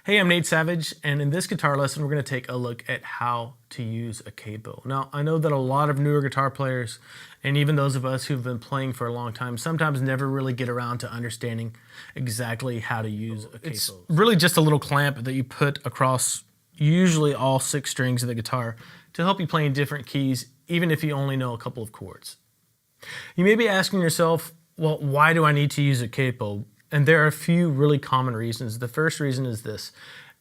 Hey, I'm Nate Savage, and in this guitar lesson, we're going to take a look at how to use a capo. Now, I know that a lot of newer guitar players, and even those of us who've been playing for a long time, sometimes never really get around to understanding exactly how to use a capo. It's really just a little clamp that you put across usually all 6 strings of the guitar to help you play in different keys, even if you only know a couple of chords. You may be asking yourself, well, why do I need to use a capo? And there are a few really common reasons. The first reason is this.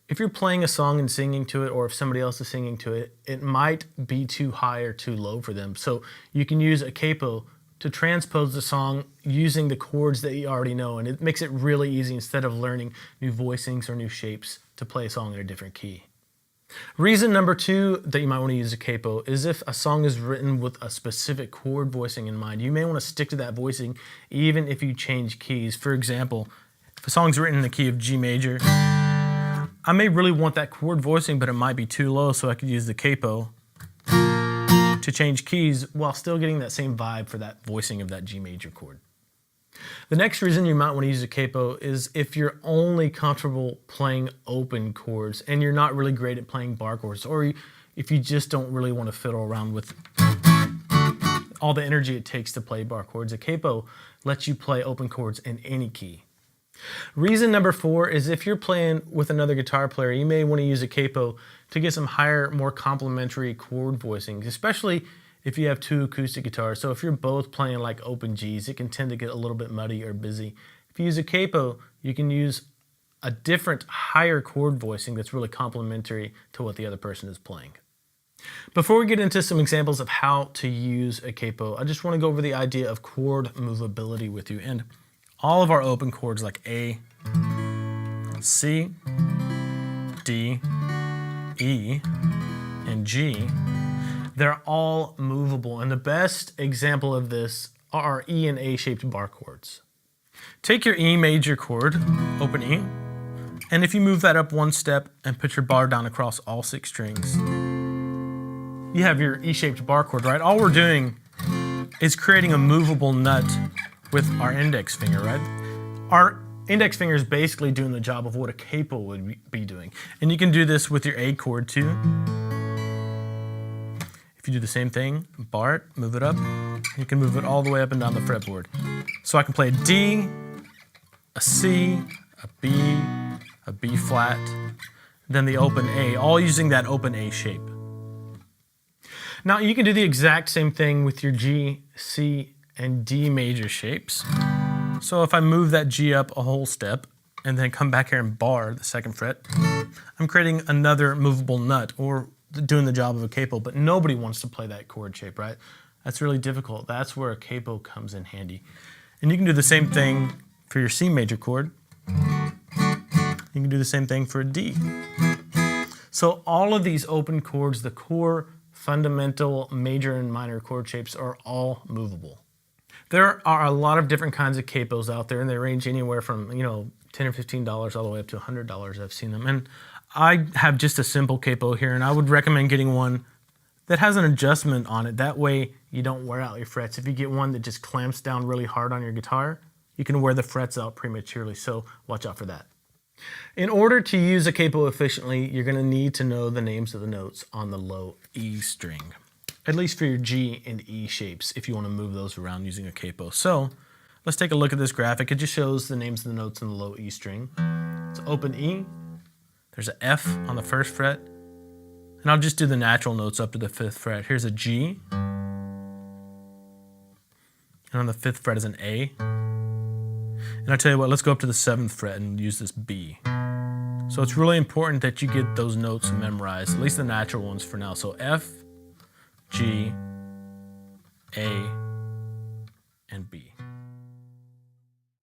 If you're playing a song and singing to it, or if somebody else is singing to it, it might be too high or too low for them. So you can use a capo to transpose the song using the chords that you already know. And it makes it really easy instead of learning new voicings or new shapes to play a song in a different key. Reason number 2 that you might want to use a capo is if a song is written with a specific chord voicing in mind. You may want to stick to that voicing even if you change keys. For example, if a song's written in the key of G major, I may really want that chord voicing, but it might be too low, so I could use the capo to change keys while still getting that same vibe for that voicing of that G major chord. The next reason you might want to use a capo is if you're only comfortable playing open chords and you're not really great at playing bar chords, or if you just don't really want to fiddle around with all the energy it takes to play bar chords. A capo lets you play open chords in any key. Reason number 4 is if you're playing with another guitar player, you may want to use a capo to get some higher, more complementary chord voicings, especially if you have 2 acoustic guitars. So if you're both playing like open Gs, it can tend to get a little bit muddy or busy. If you use a capo, you can use a different higher chord voicing that's really complementary to what the other person is playing. Before we get into some examples of how to use a capo, I just want to go over the idea of chord movability with you. And all of our open chords like A, C, D, E, and G, they're all movable, and the best example of this are E and A shaped bar chords. Take your E major chord, open E, and if you move that up 1 step and put your bar down across all 6 strings, you have your E shaped bar chord, right? All we're doing is creating a movable nut with our index finger, right? Our index finger is basically doing the job of what a capo would be doing. And you can do this with your A chord too. If you do the same thing, bar it, move it up, you can move it all the way up and down the fretboard. So I can play a D, a C, a B flat, then the open A, all using that open A shape. Now you can do the exact same thing with your G, C, and D major shapes. So if I move that G up a whole step and then come back here and bar the 2nd fret, I'm creating another movable nut, or doing the job of a capo, but nobody wants to play that chord shape, right? That's really difficult. That's where a capo comes in handy. And you can do the same thing for your C major chord. You can do the same thing for a D. So all of these open chords, the core fundamental major and minor chord shapes, are all movable. There are a lot of different kinds of capos out there, and they range anywhere from, $10 or $15 all the way up to $100. I've seen them. And I have just a simple capo here, and I would recommend getting one that has an adjustment on it. That way you don't wear out your frets. If you get one that just clamps down really hard on your guitar, you can wear the frets out prematurely, so watch out for that. In order to use a capo efficiently, you're going to need to know the names of the notes on the low E string, at least for your G and E shapes, if you want to move those around using a capo. So let's take a look at this graphic. It just shows the names of the notes on the low E string. It's open E. There's an F on the 1st fret, and I'll just do the natural notes up to the 5th fret. Here's a G, and on the 5th fret is an A. And I'll tell you what, let's go up to the 7th fret and use this B. So it's really important that you get those notes memorized, at least the natural ones for now. So F, G, A, and B.